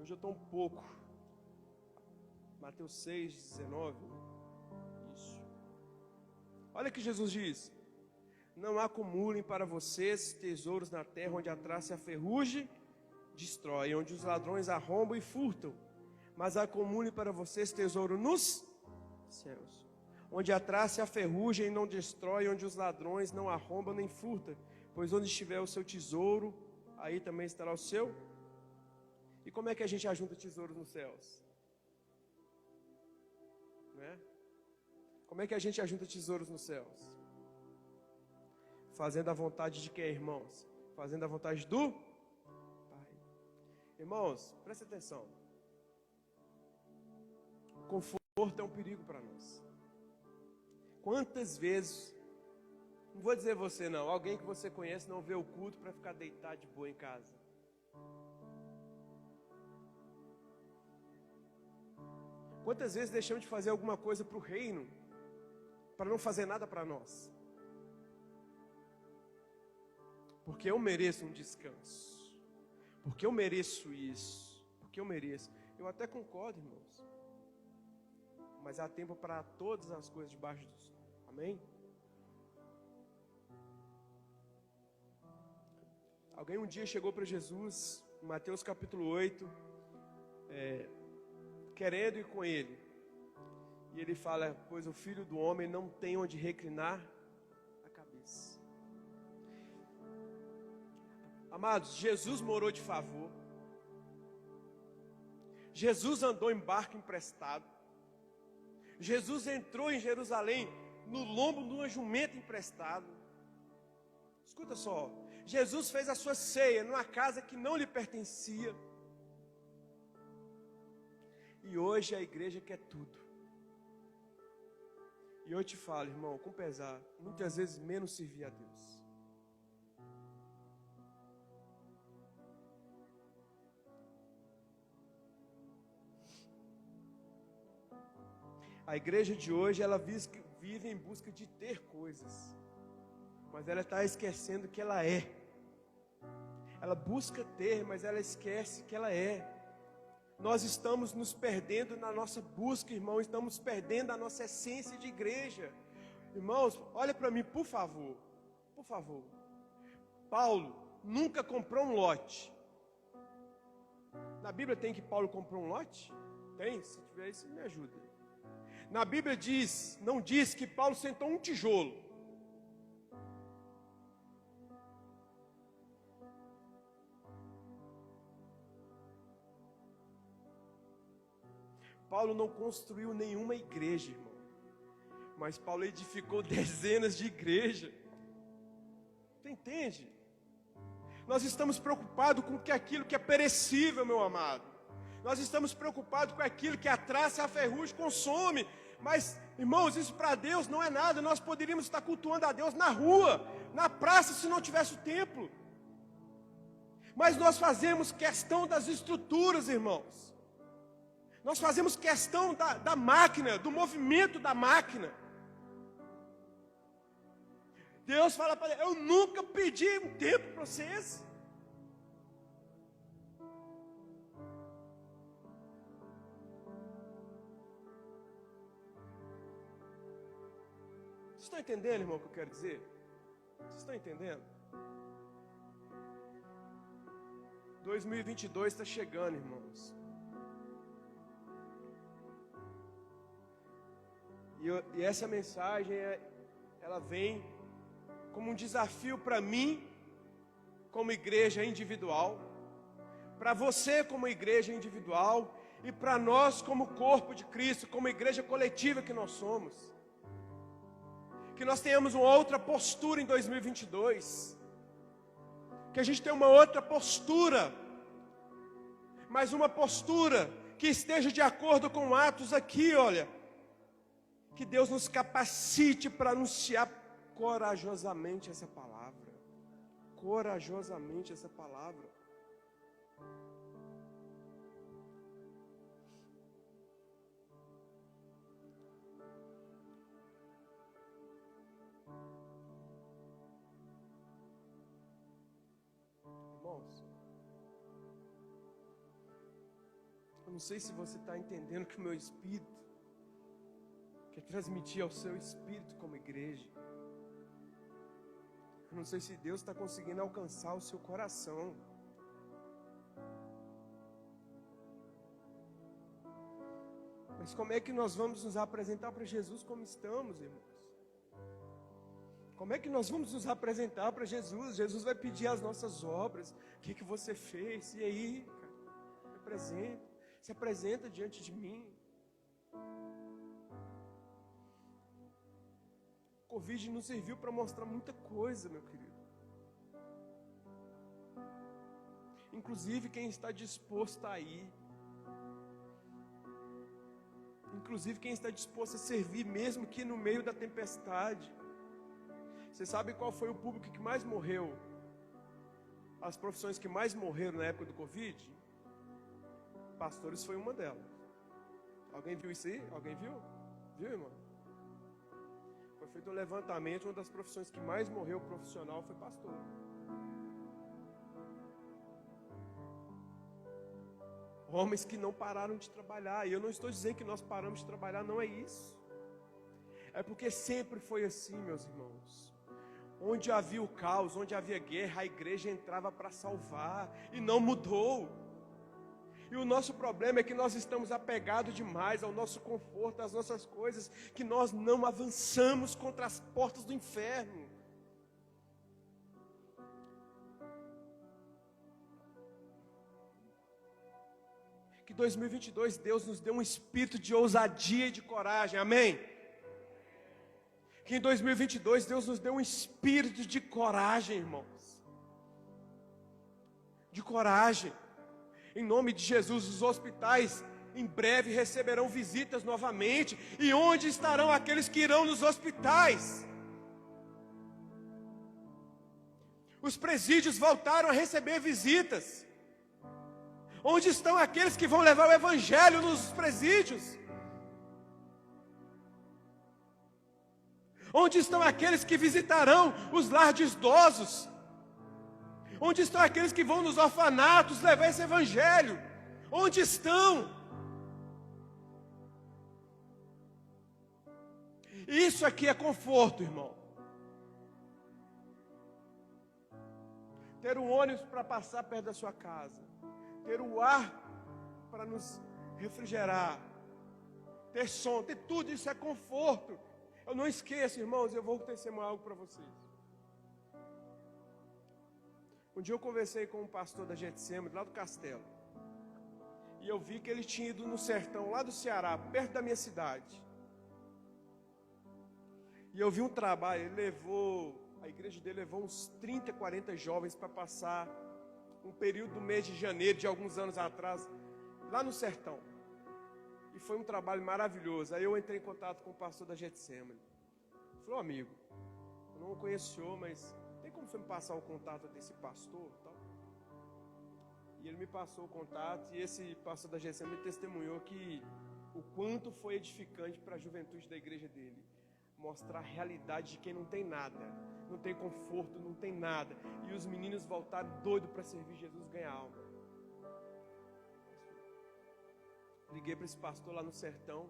Hoje eu estou um pouco. Mateus 6,19. Isso. Olha o que Jesus diz: não acumulem para vocês tesouros na terra, onde a traça e a ferrugem destrói, onde os ladrões arrombam e furtam, mas acumulem para vocês tesouro nos céus, onde a traça e a ferrugem não destrói, onde os ladrões não arrombam nem furtam, pois onde estiver o seu tesouro, aí também estará o seu. E como é que a gente ajunta tesouros nos céus? Né? Como é que a gente ajunta tesouros nos céus? Fazendo a vontade de quem, irmãos? Fazendo a vontade do Pai. Irmãos, presta atenção. O conforto é um perigo para nós. Quantas vezes, não vou dizer você não, alguém que você conhece não vê o culto para ficar deitado de boa em casa? Quantas vezes deixamos de fazer alguma coisa para o reino, para não fazer nada para nós? Porque eu mereço um descanso, porque eu mereço isso, porque eu mereço. Eu até concordo, irmãos, mas há tempo para todas as coisas debaixo do sol. Amém? Alguém um dia chegou para Jesus, em Mateus capítulo 8, querendo ir com ele. E ele fala, pois o Filho do Homem não tem onde reclinar a cabeça. Amados, Jesus morou de favor. Jesus andou em barco emprestado. Jesus entrou em Jerusalém no lombo de uma jumenta emprestado. Escuta só, Jesus fez a sua ceia numa casa que não lhe pertencia. E hoje a igreja quer tudo. E eu te falo, irmão, com pesar, muitas vezes menos servir a Deus. A igreja de hoje, ela vive em busca de ter coisas, mas ela está esquecendo que ela é. Ela busca ter, mas ela esquece que ela é. Nós estamos nos perdendo na nossa busca, irmão. Estamos perdendo a nossa essência de igreja. Irmãos, olha para mim, por favor. Por favor. Paulo nunca comprou um lote. Na Bíblia tem que Paulo comprou um lote? Tem? Se tiver isso, me ajuda. Na Bíblia não diz que Paulo sentou um tijolo. Paulo não construiu nenhuma igreja, irmão. Mas Paulo edificou dezenas de igrejas. Você entende? Nós estamos preocupados com aquilo que é perecível, meu amado. Nós estamos preocupados com aquilo que a traça e a ferrugem consome. Mas, irmãos, isso para Deus não é nada. Nós poderíamos estar cultuando a Deus na rua, na praça, se não tivesse o templo. Mas nós fazemos questão das estruturas, irmãos. Nós fazemos questão da máquina, do movimento da máquina. Deus fala para ele, eu nunca pedi um tempo para vocês. Vocês estão entendendo, irmão, o que eu quero dizer? Vocês estão entendendo? 2022 está chegando, irmãos. E essa mensagem, ela vem como um desafio para mim, como igreja individual, para você como igreja individual, e para nós como corpo de Cristo, como igreja coletiva que nós somos. Que nós tenhamos uma outra postura em 2022. Que a gente tenha uma outra postura, mas uma postura que esteja de acordo com Atos aqui, olha. Que Deus nos capacite para anunciar corajosamente essa palavra. Corajosamente essa palavra. Irmãos, eu não sei se você está entendendo que o meu espírito quer transmitir ao seu espírito como igreja. Eu não sei se Deus está conseguindo alcançar o seu coração. Mas como é que nós vamos nos apresentar para Jesus como estamos, irmãos? Como é que nós vamos nos apresentar para Jesus? Jesus vai pedir as nossas obras. O que você fez? E aí, cara, se apresenta diante de mim. O Covid nos serviu para mostrar muita coisa, meu querido. Inclusive quem está disposto a ir. Inclusive quem está disposto a servir, mesmo que no meio da tempestade. Você sabe qual foi o público que mais morreu? As profissões que mais morreram na época do Covid? Pastores foi uma delas. Alguém viu isso aí? Alguém viu? Viu, irmão? Foi feito um levantamento, uma das profissões que mais morreu profissional foi pastor. Homens que não pararam de trabalhar. E eu não estou dizendo que nós paramos de trabalhar, não é isso. É porque sempre foi assim, meus irmãos. Onde havia o caos, onde havia guerra, a igreja entrava para salvar. E não mudou. E o nosso problema é que nós estamos apegados demais ao nosso conforto, às nossas coisas, que nós não avançamos contra as portas do inferno. Que 2022 Deus nos dê um espírito de ousadia e de coragem, amém? Que em 2022 Deus nos dê um espírito de coragem, irmãos. De coragem. Em nome de Jesus, os hospitais em breve receberão visitas novamente. E onde estarão aqueles que irão nos hospitais? Os presídios voltaram a receber visitas. Onde estão aqueles que vão levar o evangelho nos presídios? Onde estão aqueles que visitarão os lares de idosos? Onde estão aqueles que vão nos orfanatos levar esse evangelho? Onde estão? Isso aqui é conforto, irmão. Ter um ônibus para passar perto da sua casa. Ter o ar para nos refrigerar. Ter som, ter tudo isso é conforto. Eu não esqueço, irmãos, eu vou testemunhar algo para vocês. Um dia eu conversei com um pastor da Getsemane, lá do Castelo. E eu vi que ele tinha ido no sertão, lá do Ceará, perto da minha cidade. E eu vi um trabalho, a igreja dele levou uns 30, 40 jovens para passar um período do mês de janeiro, de alguns anos atrás, lá no sertão. E foi um trabalho maravilhoso. Aí eu entrei em contato com o pastor da Getsemane. Falei, amigo, eu não conheço o senhor, mas tem como você me passar o contato desse pastor? Tal? E ele me passou o contato, e esse pastor da Getsemane me testemunhou que o quanto foi edificante para a juventude da igreja dele. Mostrar a realidade de quem não tem nada, não tem conforto, não tem nada. E os meninos voltaram doidos para servir Jesus e ganhar alma. Liguei para esse pastor lá no sertão.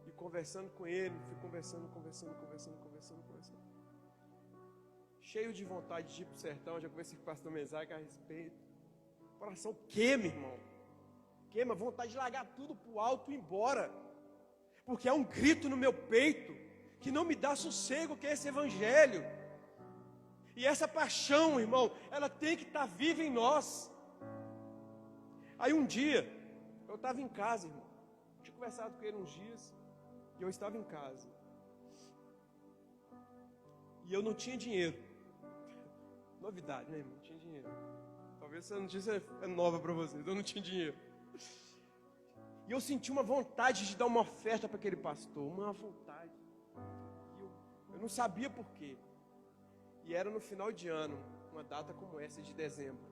E conversando com ele, fui conversando. Cheio de vontade de ir para o sertão, já conversei com o pastor Mesaque a respeito. Coração queima, irmão. Queima, vontade de largar tudo para o alto e ir embora. Porque há um grito no meu peito que não me dá sossego, que é esse evangelho. E essa paixão, irmão, ela tem que estar viva em nós. Aí um dia, eu estava em casa, irmão. Tinha conversado com ele uns dias e eu estava em casa. E eu não tinha dinheiro. Novidade, né, irmão? Não tinha dinheiro. Talvez essa notícia é nova para vocês. Eu não tinha dinheiro. E eu senti uma vontade de dar uma oferta para aquele pastor. Uma vontade. Eu não sabia por quê. E era no final de ano, uma data como essa de dezembro.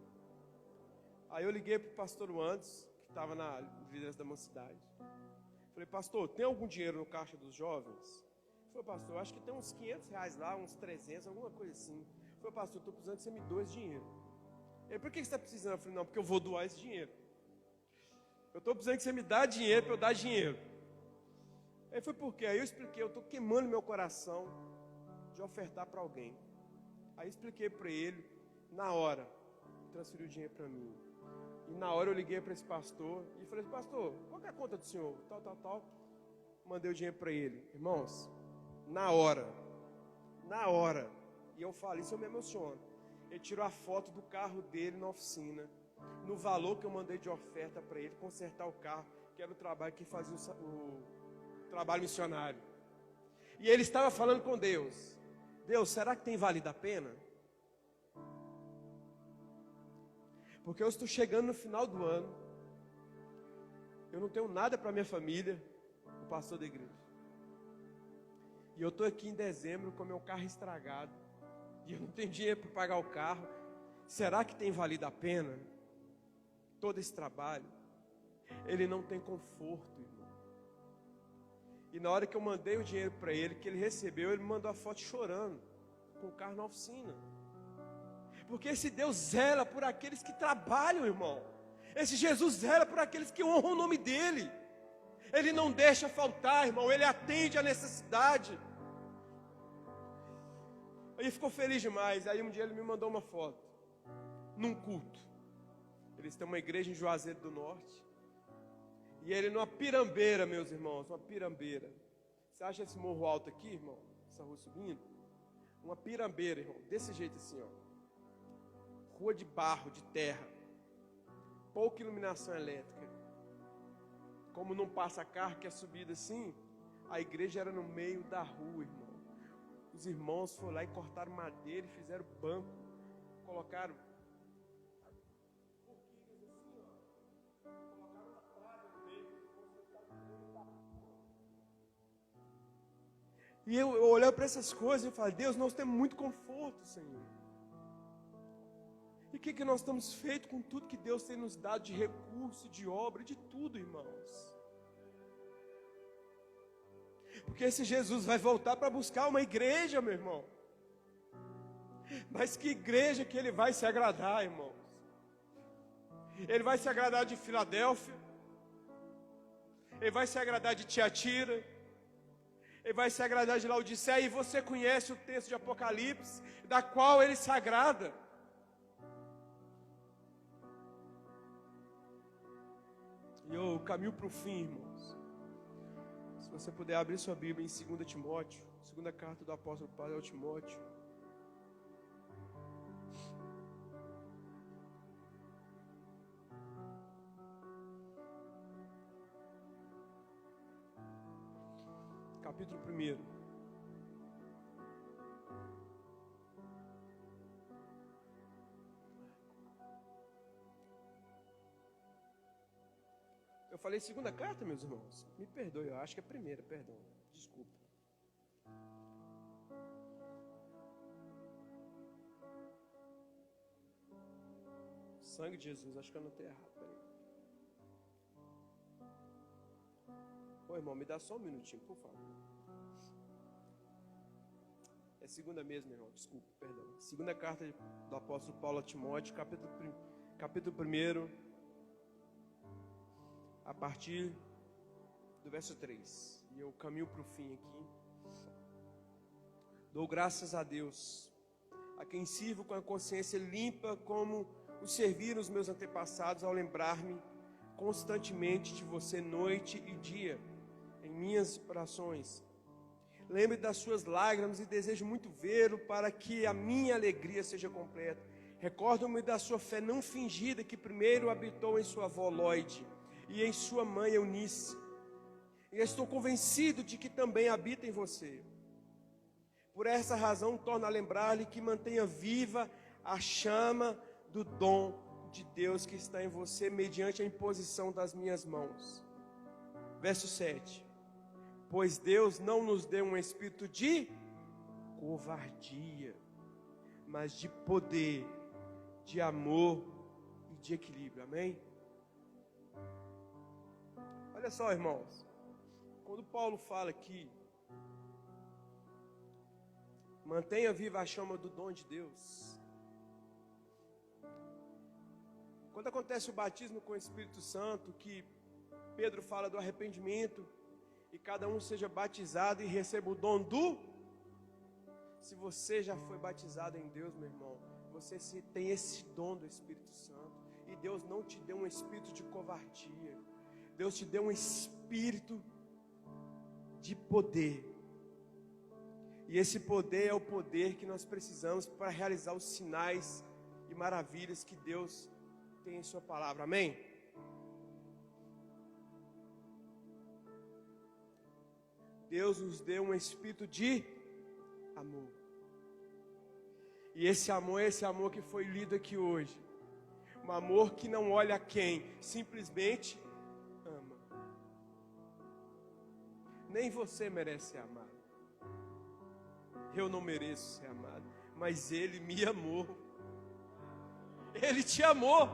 Aí eu liguei para o pastor Andes, que estava na liderança da mocidade. Falei, pastor, tem algum dinheiro no caixa dos jovens? Ele falou, pastor, acho que tem uns R$500 lá, uns 300, alguma coisa assim. Ele falou, pastor, estou precisando que você me doe esse dinheiro. Ele, por que você está precisando? Eu falei, não, porque eu vou doar esse dinheiro. Eu estou precisando que você me dá dinheiro para eu dar dinheiro. Aí foi por quê? Aí eu expliquei, eu estou queimando meu coração de ofertar para alguém. Aí expliquei para ele, na hora, transferiu o dinheiro para mim. E na hora eu liguei para esse pastor e falei, pastor, qual que é a conta do senhor? Tal. Mandei o dinheiro para ele. Irmãos, na hora, e eu falo, isso eu me emociono. Ele tirou a foto do carro dele na oficina, no valor que eu mandei de oferta para ele, consertar o carro, que era o trabalho que fazia o trabalho missionário. E ele estava falando com Deus, Deus, será que tem valido a pena? Porque eu estou chegando no final do ano, eu não tenho nada para minha família, o pastor da igreja. E eu estou aqui em dezembro com meu carro estragado, e eu não tenho dinheiro para pagar o carro. Será que tem valido a pena todo esse trabalho? ele não tem conforto, irmão. E na hora que eu mandei o dinheiro para ele, que ele recebeu, ele me mandou a foto chorando, com o carro na oficina. Porque esse Deus zela por aqueles que trabalham, irmão. Esse Jesus zela por aqueles que honram o nome dele. Ele não deixa faltar, irmão, ele atende a necessidade. Aí ficou feliz demais. Aí um dia ele me mandou uma foto, num culto. Eles têm uma igreja em Juazeiro do Norte. E ele numa pirambeira, meus irmãos, uma pirambeira. Você acha esse morro alto aqui, irmão? Essa rua subindo? Uma pirambeira, irmão, desse jeito assim, ó. Rua de barro, de terra. Pouca iluminação elétrica. Como não passa carro, que é subida assim, a igreja era no meio da rua, irmão. Os irmãos foram lá e cortaram madeira e fizeram banco. Colocaram forquilhas assim, ó. Colocaram uma trave no meio. E eu olhei para essas coisas e falei, Deus, nós temos muito conforto, Senhor. E o que nós estamos feitos com tudo que Deus tem nos dado de recurso, de obra, de tudo, irmãos. Porque esse Jesus vai voltar para buscar uma igreja, meu irmão. Mas que igreja que ele vai se agradar, irmãos? Ele vai se agradar de Filadélfia. Ele vai se agradar de Tiatira. Ele vai se agradar de Laodiceia. E você conhece o texto de Apocalipse, da qual ele se agrada. E eu caminho para o fim, irmãos. Se você puder abrir sua Bíblia em 2 Timóteo, segunda carta do apóstolo Paulo ao Timóteo. Capítulo 1. Eu falei segunda carta, meus irmãos? Me perdoe, eu acho que é a primeira, perdão. Desculpa. Sangue de Jesus, acho que eu anotei errado. Peraí. Ô irmão, me dá só um minutinho, por favor. É segunda mesmo, irmão, desculpa, perdão. Segunda carta do apóstolo Paulo a Timóteo, capítulo 1. A partir do verso 3. E eu caminho para o fim aqui. Dou graças a Deus, a quem sirvo com a consciência limpa, como o serviram os meus antepassados, ao lembrar-me constantemente de você noite e dia, em minhas orações. Lembre das suas lágrimas e desejo muito vê-lo, para que a minha alegria seja completa. Recordo-me da sua fé não fingida, que primeiro habitou em sua avó Lóide e em sua mãe Eunice. E estou convencido de que também habita em você. Por essa razão, torno a lembrar-lhe que mantenha viva a chama do dom de Deus que está em você, mediante a imposição das minhas mãos. Verso 7. Pois Deus não nos deu um espírito de covardia, mas de poder, de amor e de equilíbrio. Amém? Olha só, irmãos, quando Paulo fala aqui, mantenha viva a chama do dom de Deus. Quando acontece o batismo com o Espírito Santo, que Pedro fala do arrependimento, e cada um seja batizado e receba o dom do... Se você já foi batizado em Deus, meu irmão, você tem esse dom do Espírito Santo. E Deus não te deu um espírito de covardia. Deus te deu um espírito de poder. E esse poder é o poder que nós precisamos para realizar os sinais e maravilhas que Deus tem em sua palavra. Amém? Deus nos deu um espírito de amor. E esse amor é esse amor que foi lido aqui hoje. Um amor que não olha a quem, simplesmente ama. Nem você merece ser amado. Eu não mereço ser amado, mas Ele me amou. Ele te amou.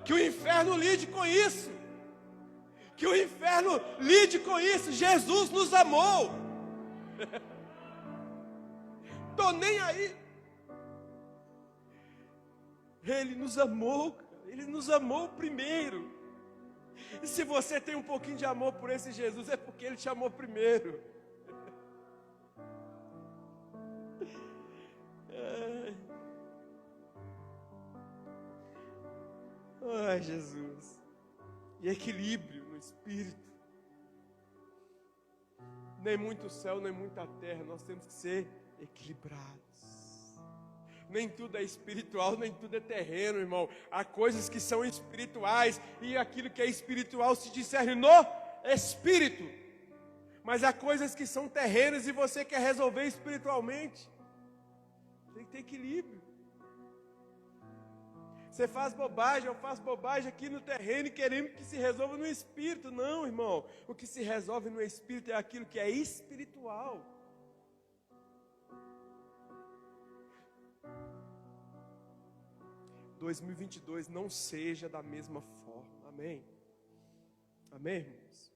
que o inferno lide com isso. Que o inferno lide com isso. Jesus nos amou. Tô nem aí. Ele nos amou, Ele nos amou primeiro. E se você tem um pouquinho de amor por esse Jesus, é porque Ele te amou primeiro. Ai, Jesus. E equilíbrio no espírito. Nem muito céu, nem muita terra. Nós temos que ser equilibrados. Nem tudo é espiritual, nem tudo é terreno, irmão. Há coisas que são espirituais e aquilo que é espiritual se discerne no espírito. Mas há coisas que são terrenas e você quer resolver espiritualmente. Tem que ter equilíbrio. Você faz bobagem, eu faço bobagem aqui no terreno e queremos que se resolva no espírito. Não, irmão. O que se resolve no espírito é aquilo que é espiritual. Em 2022 não seja da mesma forma. Amém? Amém, irmãos?